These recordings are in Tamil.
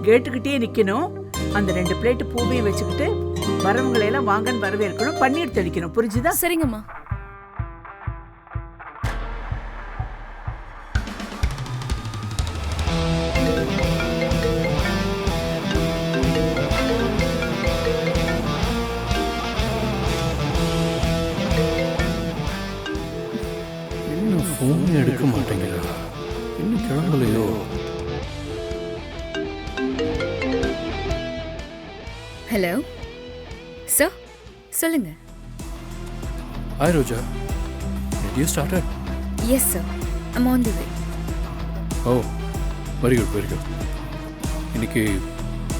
கேட்டுக்கிட்டே நிக்கணும். அந்த 2 பிளேட் பூவையும் வச்சுக்கிட்டு வரவங்களை எல்லாம் வாங்கன்னு வரவேற்கணும். பன்னீர் தெளிக்கணும். புரிஞ்சுதா? சரிங்கம்மா. என்ன ஃபோன் எடுக்க மாட்டேங்கிறா? இன்னும் கிளம்பலையோ? ஹலோ சார், சொல்லுங்க. Hi Roja, did you started? Yes sir, I'm on the way. ஓ, வெரி குட் வெரி குட். இன்னைக்கு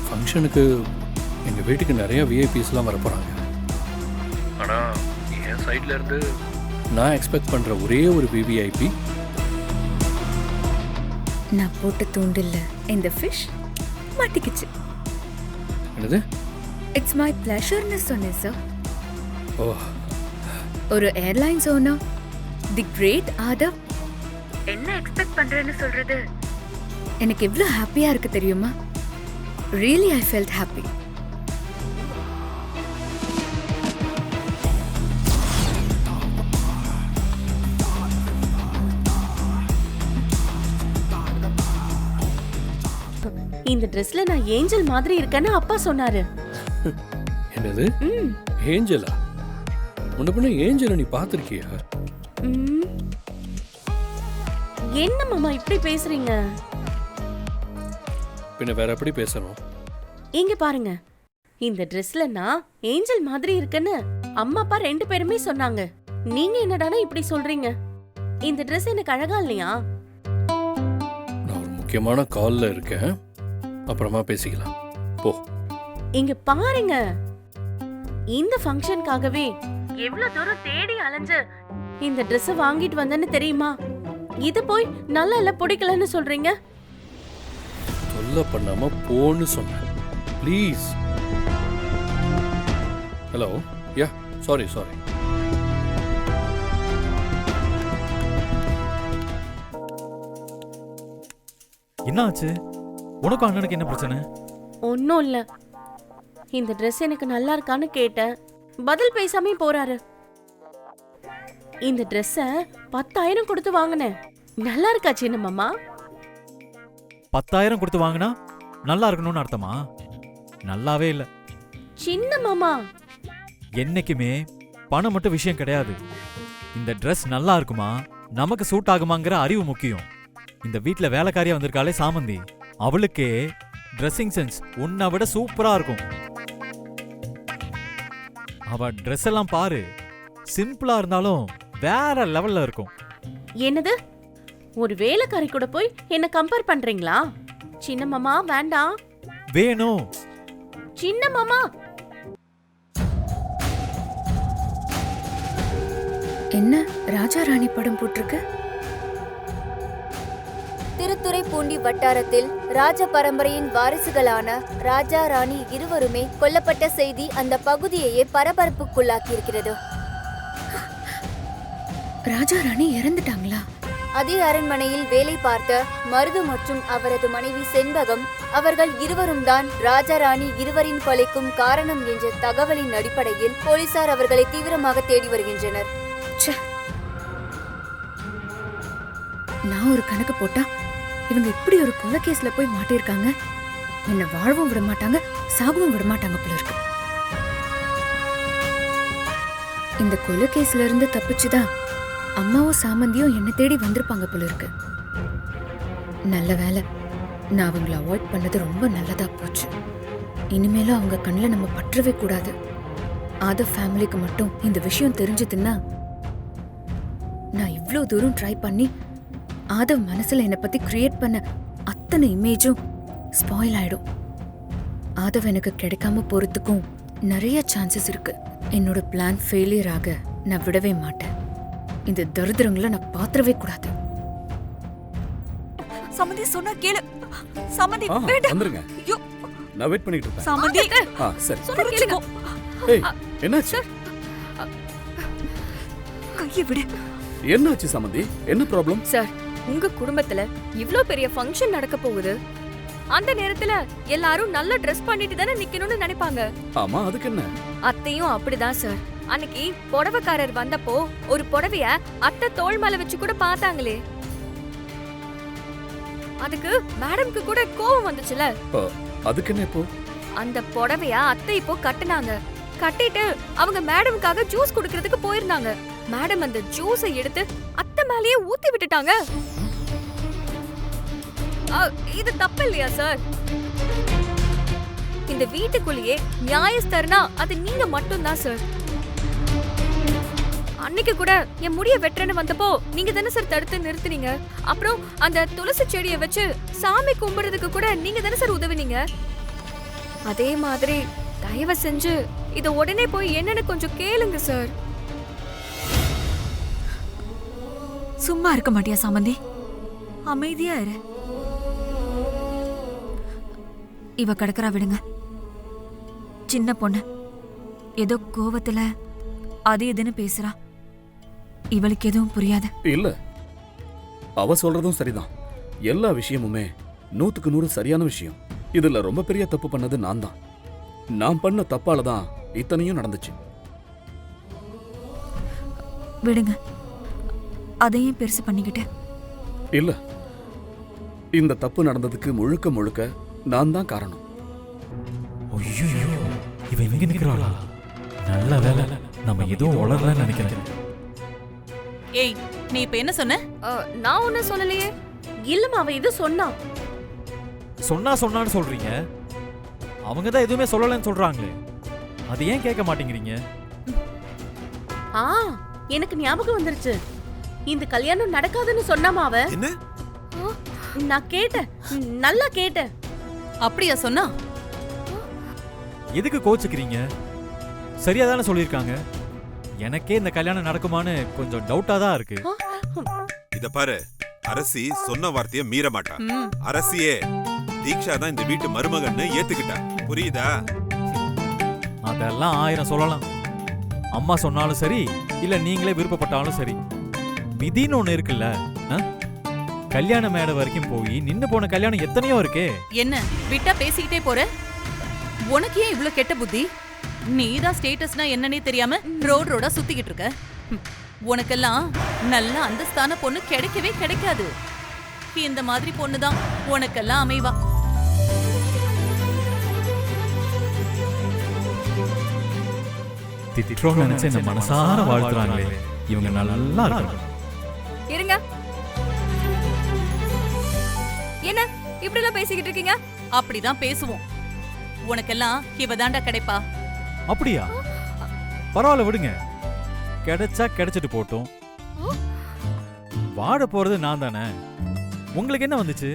ஃபங்க்ஷனுக்கு எங்கள் வீட்டுக்கு நிறைய விஐபிஸ்லாம் வர போகிறாங்க. ஆனால் என் சைடில் இருந்து நான் எக்ஸ்பெக்ட் பண்ணுற ஒரே ஒரு விவிஐபி நான் போட்ட தூண்டில்ல இந்த ஃபிஷ் மாட்டிக்கிச்சு. என்னது? இட்ஸ் மை ப்ளஷர்னு சொன்னேன் சார். ஓ, ஒரு ஏர்லைன்ஸ் ஓனர் தி கிரேட் ஆதவ் என்ன எக்ஸ்பெக்ட் பண்றேன்னு சொல்றது எனக்கு எவ்வளவு ஹாப்பியா இருக்கு தெரியுமா? Really I felt happy. இந்த ட்ரெஸ்ல நான் ஏஞ்சல் மாதிரி இருக்கேன்னு அப்பா சொன்னாரு. என்னது ஏஞ்சலா? முன்ன பின்ன ஏஞ்சலை நீ பார்த்திருக்கியா? என்ன மாமா இப்படி பேசுறீங்க? பின்ன வேற எப்படி பேசணும்? இங்க பாருங்க, இந்த ட்ரெஸ்ல நான் ஏஞ்சல் மாதிரி இருக்கேன்னு அம்மா அப்பா 2 பேருமே சொன்னாங்க. நீங்க என்னடானா இப்படி சொல்றீங்க? இந்த ட்ரெஸ் எனக்கு அழகா இல்லையா? நான் ஒரு முக்கியமான கால்ல இருக்கேன், அப்புறமா பேசிக்கலாம். போ. இங்க பாருங்க, இந்த ஃபங்க்ஷனுக்காகவே எவ்வளவு தூரம் தேடி அலைஞ்சு இந்த ட்ரெஸ் வாங்கிட்டு வந்தேன்னு தெரியுமா? இது போய் நல்லா இல்ல பிடிக்கலன்னு சொல்றீங்க. தொல்லை பண்ணாம போன்னு சொன்னேன். ப்ளீஸ். Hello, yeah, sorry. என்ன ஆச்சு? உனக்கும் அண்ணனுக்கு என்ன பிரச்சனை? ஒன்னும் இல்ல. இந்த ட்ரெஸ் எனக்கு நல்லா இருக்கான்னு கேட்டேன், பதில் பேசாம போறாரு. இந்த ட்ரெஸ்ஸ 10,000 கொடுத்து வாங்கினேன். நல்லா இருக்கா சின்ன மாமா? 10,000 கொடுத்து வாங்கினா நல்லா இருக்கணும்னு அர்த்தமா? நல்லாவே இல்ல சின்ன மாமா. என்னைக்குமே பணம் மட்டும் விஷயம் கிடையாது. இந்த ட்ரெஸ் நல்லா இருக்குமா, நமக்கு சூட் ஆகுமாங்கிற அறிவு முக்கியம். இந்த வீட்ல வேலைக்காரியா வந்திருக்காளே சாமந்தி, அவளுக்கே ட்ரெஸ்ஸிங் சென்ஸ் உன்னை விட சூப்பரா இருக்கும். அவ ட்ரெஸ் எல்லாம் பாரு, சிம்பிளா இருந்தாலும் வேற லெவல்ல இருக்கும். என்னது? ஒரு வேலைக்காரி கூட போய் என்ன கம்பேர் பண்றீங்களா? சின்ன மாமா வேண்டாம். வேணும். சின்ன மாமா. என்ன ராஜா ராணி படம் போட்டிருக்கு? திருத்துறைப்பூண்டி வட்டாரத்தில் ராஜ பரம்பரையின் வாரிசுகளான ராஜா ராணி இருவருமே கொல்லப்பட்ட செய்தி அந்த பகுதியையே பரபரப்புக்குள்ளாக்கியிருக்கிறது. ராஜா ராணி இறந்துட்டாங்களா? அதே அரண்மனையில் வேலை பார்த்த மருது மற்றும் அவரது மனைவி செண்பகம் அவர்கள் இருவரும் தான் ராஜா ராணி இருவரின் கொலைக்கும் காரணம் என்ற தகவலின் அடிப்படையில் போலீசார் அவர்களை தீவிரமாக தேடி வருகின்றனர். நான் ஒரு கணக்கு போட்டா இவங்க இப்படி ஒரு கொலை கேஸ்ல போய் மாட்டிருக்காங்க. என்ன வாழவும் விட மாட்டாங்க, சாகவும் விட மாட்டாங்க போல இருக்கு. இந்த கொலை கேஸ்ல இருந்து தப்பிச்சுதான் அம்மாவும் சாமந்தியும் என்ன தேடி வந்திருப்பாங்க போல இருக்கு. நல்ல வேலை, நான் அவங்கள அவாய்ட் பண்ணது ரொம்ப நல்லதா போச்சு. இனிமேலும் அவங்க கண்ணில் நம்ம பற்றவே கூடாது. ஆதவ் ஃபேமிலிக்கு மட்டும் இந்த விஷயம் தெரிஞ்சதுன்னா நான் இவ்ளோ தூரம் ட்ரை பண்ணி ஆதவ் மனசுல என்னை பத்தி கிரியேட் பண்ண அத்தனை இமேஜும் ஸ்பாயில் ஆயிடும். ஆதவ் எனக்கு கிடைக்காம போறதுக்கும் நிறைய சான்சஸ் இருக்கு. என்னோட பிளான் ஃபெயிலியர் ஆக நான் விடவே மாட்டேன். இந்த தரித்திரங்களை நான் பாத்திரவே கூடாது. சமந்தி சொன்னா கேளு. சமந்தி வேண்டாம். வந்துருங்க. நான் வெயிட் பண்ணிட்டு இருக்கேன். சமந்தி சரி. சொன்னா கேளுங்க. ஏய், என்னாச்சு? கையை விடு. என்னாச்சு சமந்தி? என்ன ப்ராப்ளம்? சார், உங்க குடும்பத்துல இவ்ளோ பெரிய ஃபங்க்ஷன் நடக்க போகுது. அந்த நேரத்துல எல்லாரும் நல்ல ட்ரெஸ் பண்ணிட்டு தானே நிக்கணும்னு நினைப்பாங்க. ஆமா, அதுக்கு என்ன? அத்தையும் அப்படிதான் சார். அன்னைக்கு புடவைக்காரர் வந்தப்போ ஒரு புடவைய அத்தை தோள் மேல வச்சு கூட பார்த்தாங்களே. அதுக்கு மேடம்க்கு கூட கோவம் வந்துச்சுல. அதுக்கு என்ன இப்போ? அந்த புடவைய அத்தை இப்போ கட்டுனாங்க. கட்டிட்டு அவங்க மேடம்காக ஜூஸ் குடுக்கிறதுக்கு போயிருந்தாங்க. மேடம் அந்த ஜூஸை எடுத்து அத்தை மேலேயே ஊத்தி விட்டுட்டாங்க. இது தப்பு இல்லையா சார்? இந்த வீட்டுக்குள்ளேயே நியாயஸ்தர்னா அது நீங்க மட்டும்தான் சார். அன்னைக்கு கூட என் முடிய வெட்டுறேன்னு வந்தப்போ நீங்க தானே சார் தடுத்து நிறுத்துனீங்க. அப்புறம் அந்த துளசி செடியை வச்சு சாமி கும்பிடுறதுக்கு கூட நீங்க தானே சார் உதவினீங்க. அதே மாதிரி தயவு செஞ்சு இத உடனே போய் என்னன்னு கொஞ்சம் கேளுங்க சார். சும்மா இருக்க மாட்டியா சாமந்தி? அமைதியா இரு. இவ கிடக்குறா, விடுங்க. சின்ன பொண்ணு ஏதோ கோவத்துல அது இதுன்னு பேசுறா. இவளுக்கு எதுவும் புரியாது. இல்ல, அவ சொல்றதும் சரிதான். எல்லா விஷயமுமே 100க்கு 100 சரியான விஷயம். இதுல ரொம்ப பெரிய தப்பு பண்ணது நான் தான். நான் பண்ண தப்பால தான் இத்தனையும் நடந்துச்சு. விடுங்க, அதையும் பெருசு பண்ணிக்கிட்டு. இல்ல, இந்த தப்பு நடந்ததுக்கு முழுக்க முழுக்க நான் தான் காரணம். ஐயோ, இவ எங்க நிக்கிறாளா? நல்ல வேலை நம்ம எதுவும் உளறலன்னு நினைக்கிறேன். ஏய், நீ இப்ப என்ன சொன்ன? நான் ஒன்னும் சொல்லலையே. இல்லம்மா, அவ இது சொன்னா. சொன்னான்னு சொல்றீங்க. அவங்க தான் எதுவுமே சொல்லலன்னு சொல்றாங்களே, அது ஏன் கேட்க மாட்டேங்கிறீங்க? எனக்கு ஞாபகம் வந்துருச்சு. இந்த கல்யாணம் நடக்காதுன்னு சொன்னாமா அவ? என்ன? நான் கேட்டேன், நல்லா கேட்டேன். அப்படியா சொன்னா? எதுக்கு கோச்சுக்கிறீங்க? சரியா தானே சொல்லியிருக்காங்க. எனக்கே இந்த கல்யாணம் நடக்குமான்னு கொஞ்சம் டவுட்டா தான் இருக்கு. இத பாரு, அரசி சொன்ன வார்த்தைய மீற மாட்டா. அரசியே தீக்ஷா தான் இந்த வீட்டு மருமகன்னு ஏத்துக்கிட்டா. புரியுதா? அதெல்லாம் 1000 சொல்லலாம். அம்மா சொன்னாலும் சரி, இல்ல நீங்களே விருப்பப்பட்டாலும் சரி, விதின்னு ஒண்ணு இருக்குல்ல. கல்யாண மேடை வரைக்கும் போய் நின்னு போன கல்யாணம் எத்தனையோ இருக்கே. என்ன விட்டா பேசிக்கிட்டே போற? உனக்கு ஏன் இவ்ளோ கெட்ட புத்தி? நீதான் ஸ்டேட்டஸ்னா என்னன்னே தெரியாம ரோடா சுத்திக்கிட்டு இருக்க. உனக்கெல்லாம் நல்ல அந்தஸ்தான பொண்ணு கிடைக்கவே கிடைக்காது. இந்த மாதிரி பொண்ணுதான் உனக்கெல்லாம் அமைவா. திட்டிரோன்னு நினைச்சு என்ன மனசார வாழ்த்துறாங்களே, இவங்க நல்லா இருக்கணும். இருங்க, என்ன இப்படி எல்லாம் பேசிக்கிட்டு இருக்கீங்க? அப்படிதான் பேசுவோம். உனக்கெல்லாம் இவதாண்டா கிடைப்பா. அப்படியா? பரவாயில்ல, விடுங்க. கிடைச்சா கிடைச்சிட்டு போட்டும். வாழ போறது நான் தானே. உங்களுக்கு என்ன வந்துச்சு?